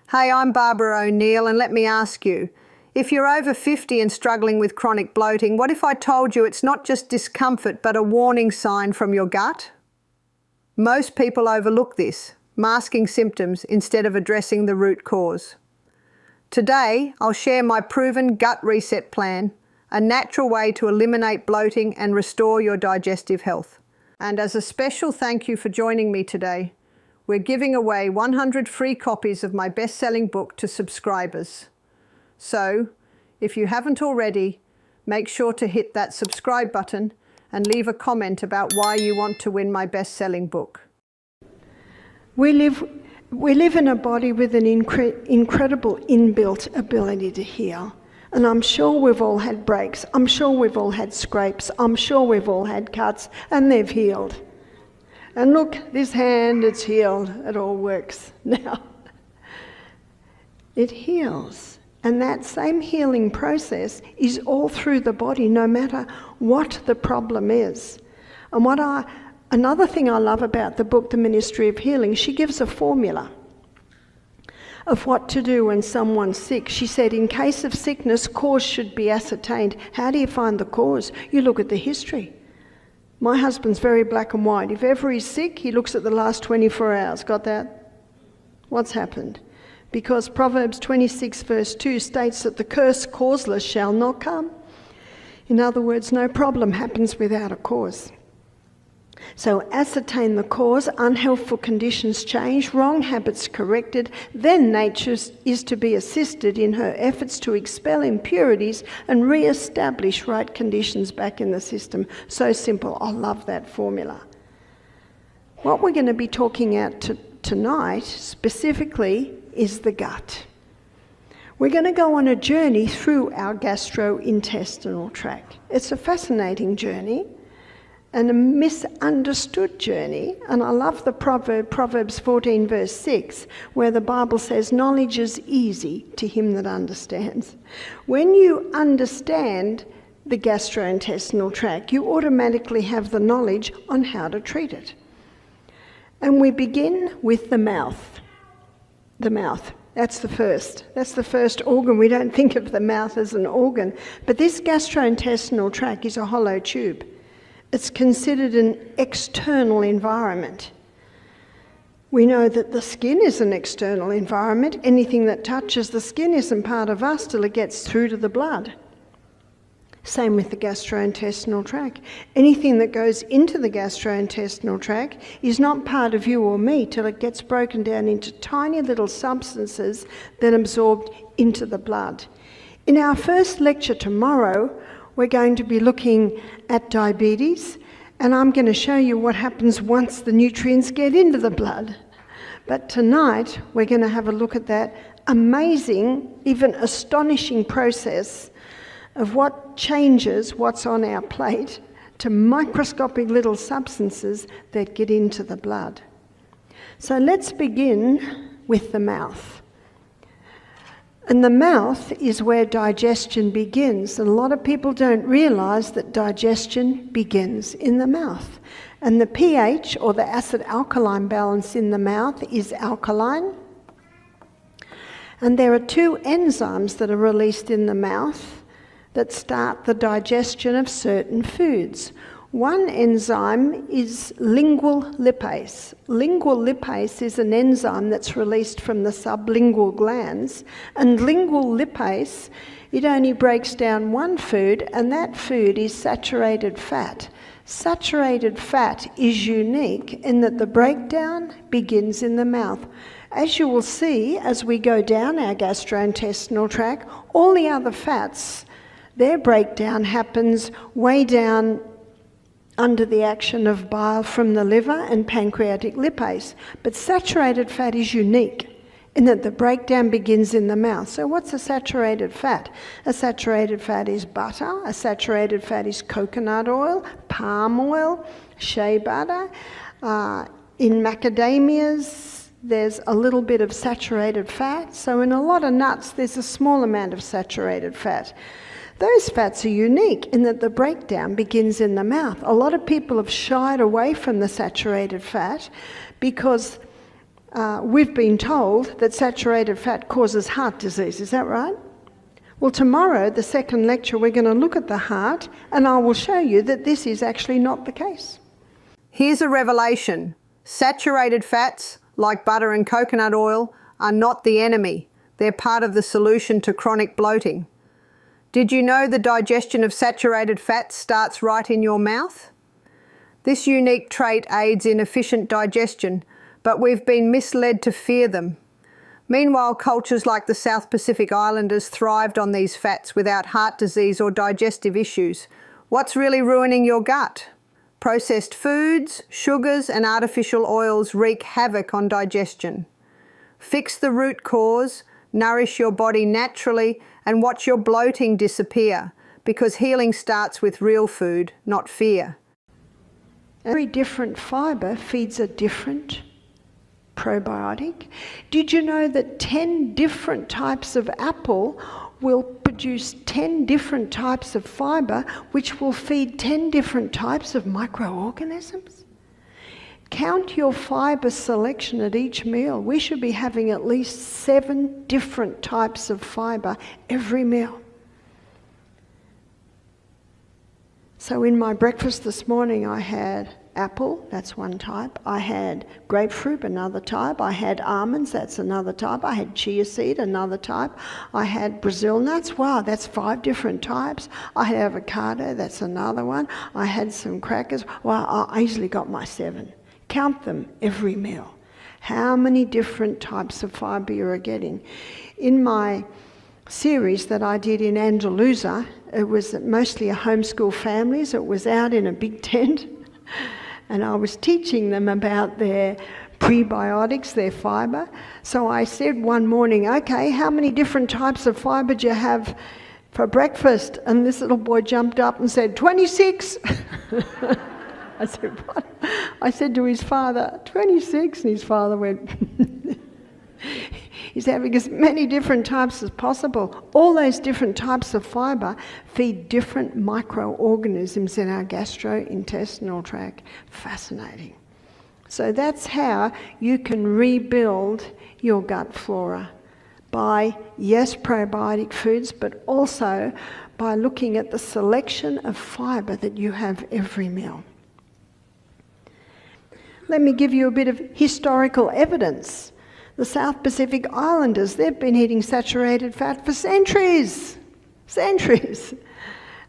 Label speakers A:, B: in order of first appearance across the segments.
A: Hey, I'm Barbara O'Neill, and let me ask you, if you're over 50 and struggling with chronic bloating, what if I told you it's not just discomfort but a warning sign from your gut? Most people overlook this, masking symptoms instead of addressing the root cause. Today, I'll share my proven gut reset plan, a natural way to eliminate bloating and restore your digestive health. And as a special thank you for joining me today, we're giving away 100 free copies of my best-selling book to subscribers. So, if you haven't already, make sure to hit that subscribe button and leave a comment about why you want to win my best-selling book.
B: We live in a body with an incredible inbuilt ability to heal. And I'm sure we've all had breaks. I'm sure we've all had scrapes. I'm sure we've all had cuts, and they've healed. And look, this hand, it's healed. It all works now. It heals. And that same healing process is all through the body, no matter what the problem is. And another thing I love about the book, The Ministry of Healing, she gives a formula of what to do when someone's sick. She said, in case of sickness, cause should be ascertained. How do you find the cause? You look at the history. My husband's very black and white. If ever he's sick, he looks at the last 24 hours. Got that? What's happened? Because Proverbs 26 verse 2 states that the curse causeless shall not come. In other words, no problem happens without a cause. So ascertain the cause, unhealthful conditions change, wrong habits corrected, then nature is to be assisted in her efforts to expel impurities and re-establish right conditions back in the system. So simple. I love that formula. What we're going to be talking about tonight specifically is the gut. We're going to go on a journey through our gastrointestinal tract. It's a fascinating journey and a misunderstood journey. And I love the Proverbs 14 verse 6, where the Bible says, knowledge is easy to him that understands. When you understand the gastrointestinal tract, you automatically have the knowledge on how to treat it. And we begin with the mouth. The mouth. That's the first organ. We don't think of the mouth as an organ. But this gastrointestinal tract is a hollow tube. It's considered an external environment. We know that the skin is an external environment. Anything that touches the skin isn't part of us till it gets through to the blood. Same with the gastrointestinal tract. Anything that goes into the gastrointestinal tract is not part of you or me till it gets broken down into tiny little substances that absorbed into the blood. In our first lecture tomorrow, we're going to be looking at diabetes, and I'm going to show you what happens once the nutrients get into the blood. But tonight, we're going to have a look at that amazing, even astonishing process of what changes what's on our plate to microscopic little substances that get into the blood. So let's begin with the mouth. And the mouth is where digestion begins. And a lot of people don't realise that digestion begins in the mouth. And the pH, or the acid-alkaline balance in the mouth, is alkaline. And there are two enzymes that are released in the mouth that start the digestion of certain foods. One enzyme is lingual lipase. Lingual lipase is an enzyme that's released from the sublingual glands, and lingual lipase, it only breaks down one food, and that food is saturated fat. Saturated fat is unique in that the breakdown begins in the mouth. As you will see as we go down our gastrointestinal tract, all the other fats, their breakdown happens way down under the action of bile from the liver and pancreatic lipase. But saturated fat is unique in that the breakdown begins in the mouth. So what's a saturated fat? A saturated fat is butter. A saturated fat is coconut oil, palm oil, shea butter. In macadamias, there's a little bit of saturated fat. So in a lot of nuts, there's a small amount of saturated fat. Those fats are unique in that the breakdown begins in the mouth. A lot of people have shied away from the saturated fat because we've been told that saturated fat causes heart disease. Is that right? Well, tomorrow, the second lecture, we're going to look at the heart, and I will show you that this is actually not the case.
A: Here's a revelation. Saturated fats, like butter and coconut oil, are not the enemy. They're part of the solution to chronic bloating. Did you know the digestion of saturated fats starts right in your mouth? This unique trait aids in efficient digestion, but we've been misled to fear them. Meanwhile, cultures like the South Pacific Islanders thrived on these fats without heart disease or digestive issues. What's really ruining your gut? Processed foods, sugars, and artificial oils wreak havoc on digestion. Fix the root cause, nourish your body naturally, and watch your bloating disappear, because healing starts with real food, not fear.
B: Every different fibre feeds a different probiotic. Did you know that 10 different types of apple will produce 10 different types of fibre, which will feed 10 different types of microorganisms? Count your fibre selection at each meal. We should be having at least 7 different types of fibre every meal. So in my breakfast this morning I had apple, that's one type. I had grapefruit, another type. I had almonds, that's another type. I had chia seed, another type. I had Brazil nuts, wow, that's 5 different types. I had avocado, that's another one. I had some crackers, wow, I easily got my 7. Count them every meal. How many different types of fibre you're getting. In my series that I did in Andalusia, it was mostly a homeschool families. It was out in a big tent. And I was teaching them about their prebiotics, their fibre. So I said one morning, okay, how many different types of fibre do you have for breakfast? And this little boy jumped up and said, 26. I said, what? I said to his father, 26? And his father went, he's having as many different types as possible. All those different types of fibre feed different microorganisms in our gastrointestinal tract. Fascinating. So that's how you can rebuild your gut flora. By, yes, probiotic foods, but also by looking at the selection of fibre that you have every meal. Let me give you a bit of historical evidence. The South Pacific Islanders, they've been eating saturated fat for centuries. Centuries.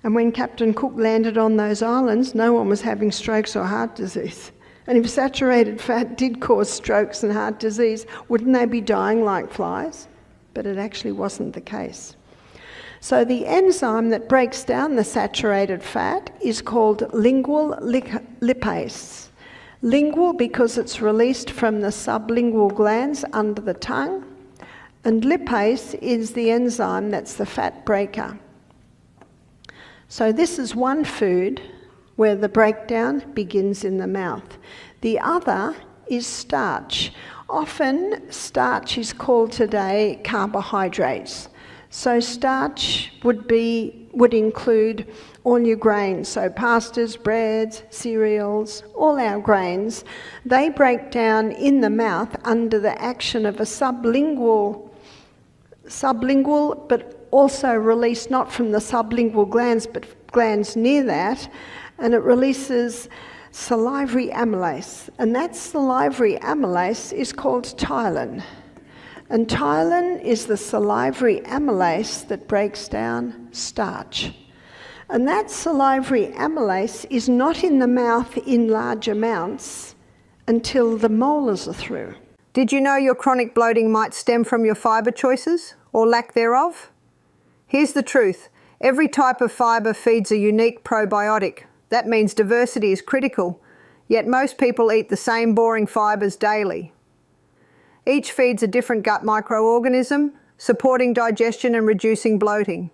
B: And when Captain Cook landed on those islands, no one was having strokes or heart disease. And if saturated fat did cause strokes and heart disease, wouldn't they be dying like flies? But it actually wasn't the case. So the enzyme that breaks down the saturated fat is called lingual lipase. Lingual because it's released from the sublingual glands under the tongue, and lipase is the enzyme that's the fat breaker. So this is one food where the breakdown begins in the mouth. The other is starch. Often starch is called today carbohydrates. So starch would include all your grains, so pastas, breads, cereals, all our grains. They break down in the mouth under the action of a sublingual, but also released not from the sublingual glands, but glands near that, and it releases salivary amylase, and that salivary amylase is called ptyalin. And ptyalin is the salivary amylase that breaks down starch. And that salivary amylase is not in the mouth in large amounts until the molars are through.
A: Did you know your chronic bloating might stem from your fibre choices or lack thereof? Here's the truth. Every type of fibre feeds a unique probiotic. That means diversity is critical. Yet most people eat the same boring fibres daily. Each feeds a different gut microorganism, supporting digestion and reducing bloating.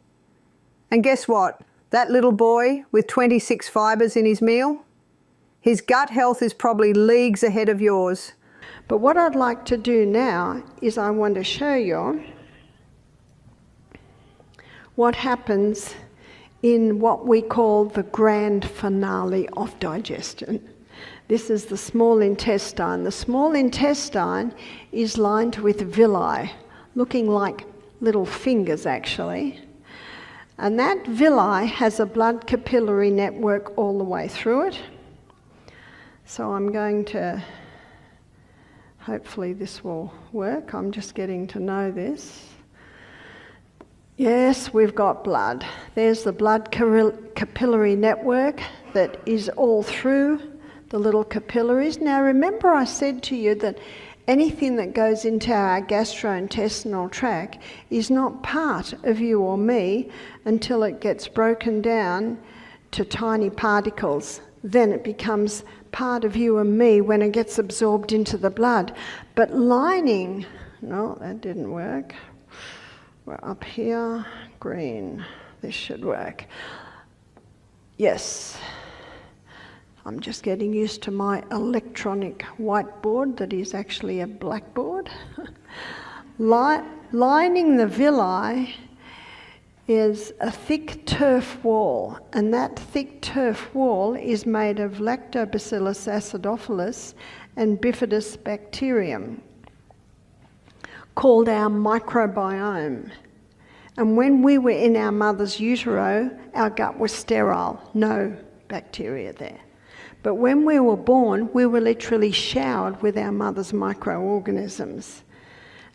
A: And guess what? That little boy with 26 fibres in his meal, his gut health is probably leagues ahead of yours.
B: But what I'd like to do now is I want to show you what happens in what we call the grand finale of digestion. This is the small intestine. The small intestine is lined with villi, looking like little fingers actually. And that villi has a blood capillary network all the way through it. So I'm going to, hopefully this will work. I'm just getting to know this. Yes, we've got blood. There's the blood capillary network that is all through the little capillaries. Now remember I said to you that anything that goes into our gastrointestinal tract is not part of you or me until it gets broken down to tiny particles. Then it becomes part of you and me when it gets absorbed into the blood. But lining, no, that didn't work. We're up here, green, this should work. Yes, I'm just getting used to my electronic whiteboard that is actually a blackboard. Lining the villi is a thick turf wall, and that thick turf wall is made of Lactobacillus acidophilus and bifidus bacterium, called our microbiome. And when we were in our mother's utero, our gut was sterile, no bacteria there. But when we were born, we were literally showered with our mother's microorganisms.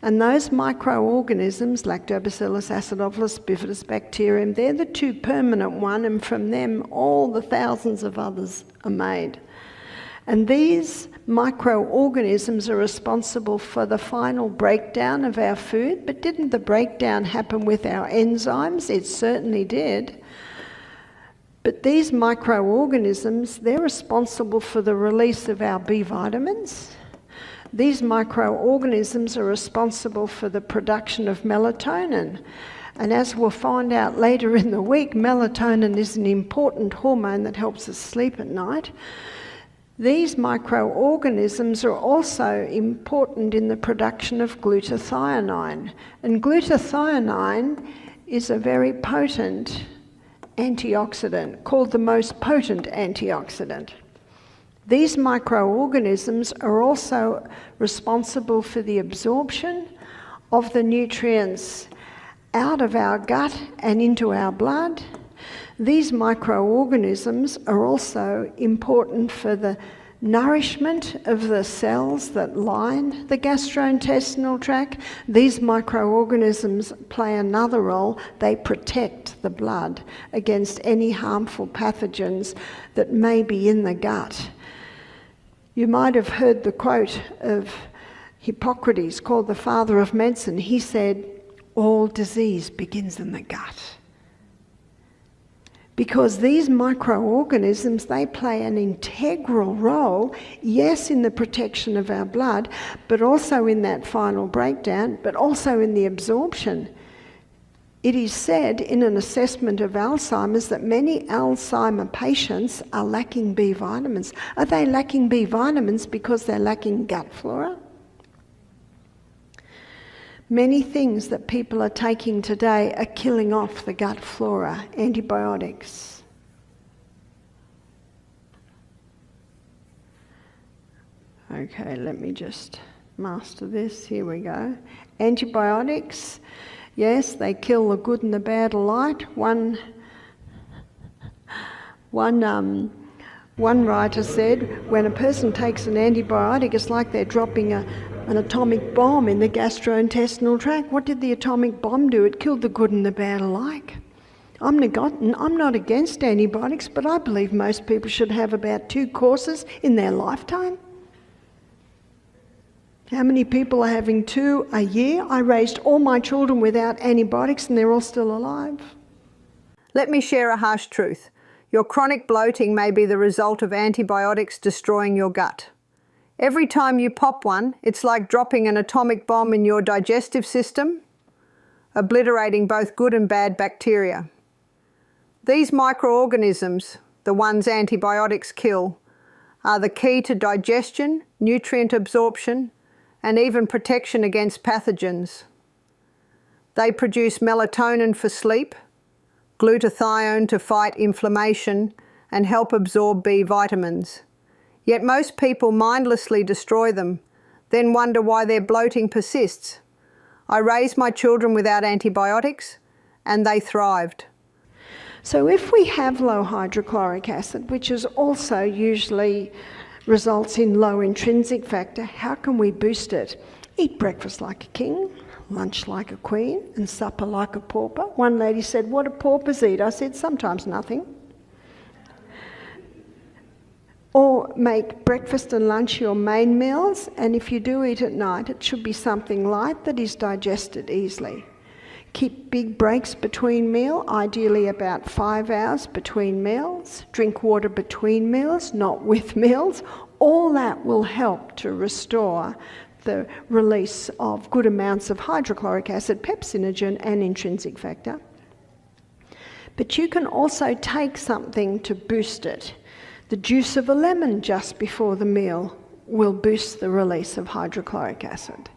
B: And those microorganisms, Lactobacillus acidophilus, bifidus bacterium, they're the two permanent ones, and from them all the thousands of others are made. And these microorganisms are responsible for the final breakdown of our food. But didn't the breakdown happen with our enzymes? It certainly did. But these microorganisms, they're responsible for the release of our B vitamins. These microorganisms are responsible for the production of melatonin. And as we'll find out later in the week, melatonin is an important hormone that helps us sleep at night. These microorganisms are also important in the production of glutathione. And glutathione is a very potent antioxidant, called the most potent antioxidant. These microorganisms are also responsible for the absorption of the nutrients out of our gut and into our blood. These microorganisms are also important for the nourishment of the cells that line the gastrointestinal tract. These microorganisms play another role. They protect the blood against any harmful pathogens that may be in the gut. You might have heard the quote of Hippocrates, called the father of medicine. He said, "All disease begins in the gut." Because these microorganisms, they play an integral role, yes, in the protection of our blood, but also in that final breakdown, but also in the absorption. It is said in an assessment of Alzheimer's that many Alzheimer patients are lacking B vitamins. Are they lacking B vitamins because they're lacking gut flora? Many things that people are taking today are killing off the gut flora, antibiotics. Okay, let me just master this. Here we go. Antibiotics, yes, they kill the good and the bad alike. One writer said, when a person takes an antibiotic, it's like they're dropping an atomic bomb in the gastrointestinal tract. What did the atomic bomb do? It killed the good and the bad alike. I'm not against antibiotics, but I believe most people should have about 2 courses in their lifetime. How many people are having 2 a year? I raised all my children without antibiotics and they're all still alive.
A: Let me share a harsh truth. Your chronic bloating may be the result of antibiotics destroying your gut. Every time you pop one, it's like dropping an atomic bomb in your digestive system, obliterating both good and bad bacteria. These microorganisms, the ones antibiotics kill, are the key to digestion, nutrient absorption, and even protection against pathogens. They produce melatonin for sleep, glutathione to fight inflammation, and help absorb B vitamins. Yet most people mindlessly destroy them, then wonder why their bloating persists. I raised my children without antibiotics, and they thrived.
B: So if we have low hydrochloric acid, which is also usually results in low intrinsic factor, how can we boost it? Eat breakfast like a king, lunch like a queen, and supper like a pauper. One lady said, "What do paupers eat?" I said, "Sometimes nothing." Or make breakfast and lunch your main meals, and if you do eat at night, it should be something light that is digested easily. Keep big breaks between meals, ideally about 5 hours between meals. Drink water between meals, not with meals. All that will help to restore the release of good amounts of hydrochloric acid, pepsinogen, and intrinsic factor. But you can also take something to boost it. The juice of a lemon just before the meal will boost the release of hydrochloric acid.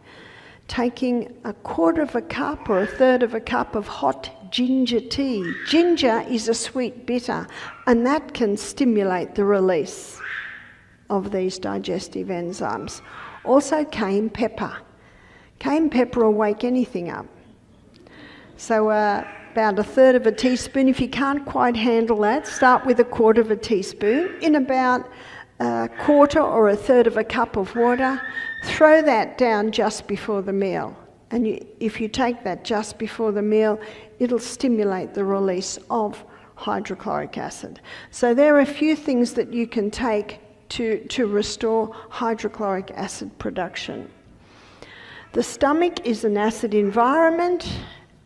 B: Taking 1/4 of a cup or 1/3 of a cup of hot ginger tea. Ginger is a sweet bitter, and that can stimulate the release of these digestive enzymes. Also cayenne pepper. Cayenne pepper will wake anything up. So about 1/3 of a teaspoon. If you can't quite handle that, start with 1/4 of a teaspoon in about 1/4 or 1/3 of a cup of water. Throw that down just before the meal. And if you take that just before the meal, it'll stimulate the release of hydrochloric acid. So there are a few things that you can take to restore hydrochloric acid production. The stomach is an acid environment,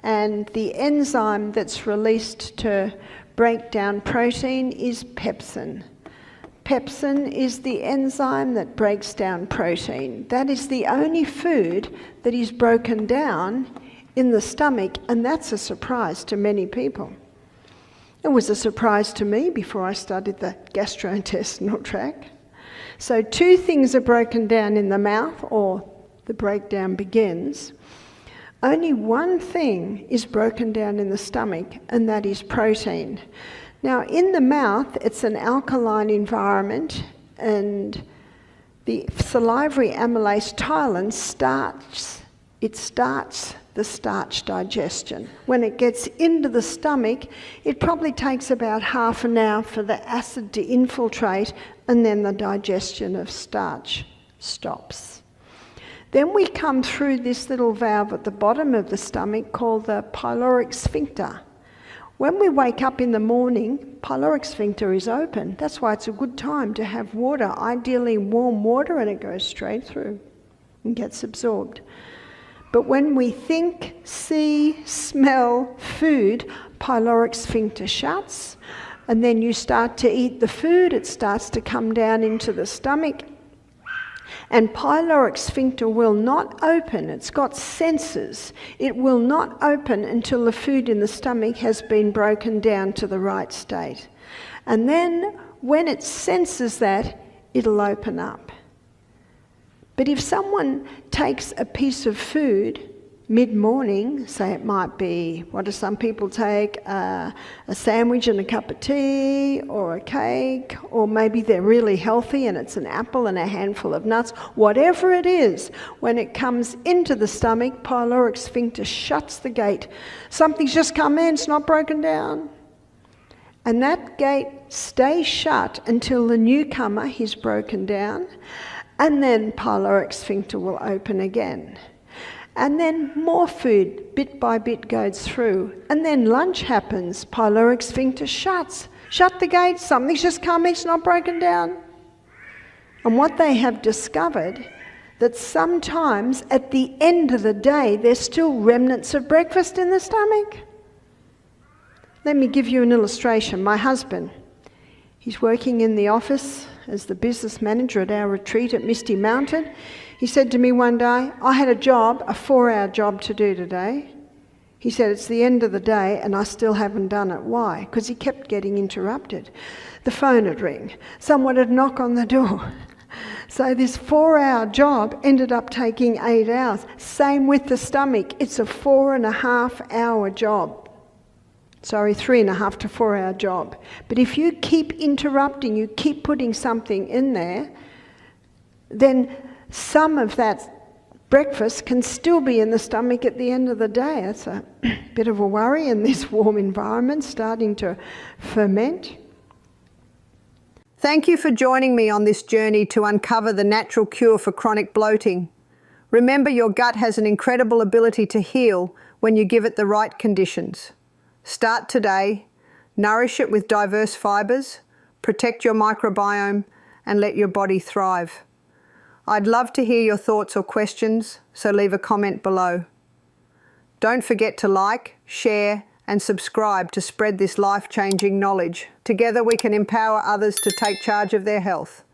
B: and the enzyme that's released to break down protein is pepsin. Pepsin is the enzyme that breaks down protein. That is the only food that is broken down in the stomach, and that's a surprise to many people. It was a surprise to me before I studied the gastrointestinal tract. So 2 things are broken down in the mouth, or the breakdown begins. Only 1 thing is broken down in the stomach, and that is protein. Now, in the mouth, it's an alkaline environment, and the salivary amylase ptyalin starts the starch digestion. When it gets into the stomach, it probably takes about half an hour for the acid to infiltrate, and then the digestion of starch stops. Then we come through this little valve at the bottom of the stomach called the pyloric sphincter. When we wake up in the morning, pyloric sphincter is open. That's why it's a good time to have water, ideally warm water, and it goes straight through and gets absorbed. But when we think, see, smell food, pyloric sphincter shuts, and then you start to eat the food, it starts to come down into the stomach, and pyloric sphincter will not open. It's got sensors. It will not open until the food in the stomach has been broken down to the right state. And then when it senses that, it'll open up. But if someone takes a piece of food mid-morning, say it might be, what do some people take, a sandwich and a cup of tea, or a cake, or maybe they're really healthy and it's an apple and a handful of nuts, whatever it is, when it comes into the stomach, pyloric sphincter shuts the gate. Something's just come in, it's not broken down. And that gate stays shut until the newcomer is broken down, and then pyloric sphincter will open again. And then more food, bit by bit, goes through. And then lunch happens, pyloric sphincter shuts. Shut the gate, something's just come, it's not broken down. And what they have discovered, that sometimes at the end of the day, there's still remnants of breakfast in the stomach. Let me give you an illustration. My husband, he's working in the office as the business manager at our retreat at Misty Mountain. He said to me one day, I had a 4-hour job to do today. He said, it's the end of the day and I still haven't done it. Why? Because he kept getting interrupted. The phone would ring. Someone would knock on the door. So this 4-hour job ended up taking 8 hours. Same with the stomach. It's a 4.5-hour job. Sorry, 3.5 to 4 hour job. But if you keep interrupting, you keep putting something in there, then some of that breakfast can still be in the stomach at the end of the day. That's a bit of a worry in this warm environment, starting to ferment.
A: Thank you for joining me on this journey to uncover the natural cure for chronic bloating. Remember, your gut has an incredible ability to heal when you give it the right conditions. Start today, nourish it with diverse fibres, protect your microbiome, and let your body thrive. I'd love to hear your thoughts or questions, so leave a comment below. Don't forget to like, share, and subscribe to spread this life-changing knowledge. Together we can empower others to take charge of their health.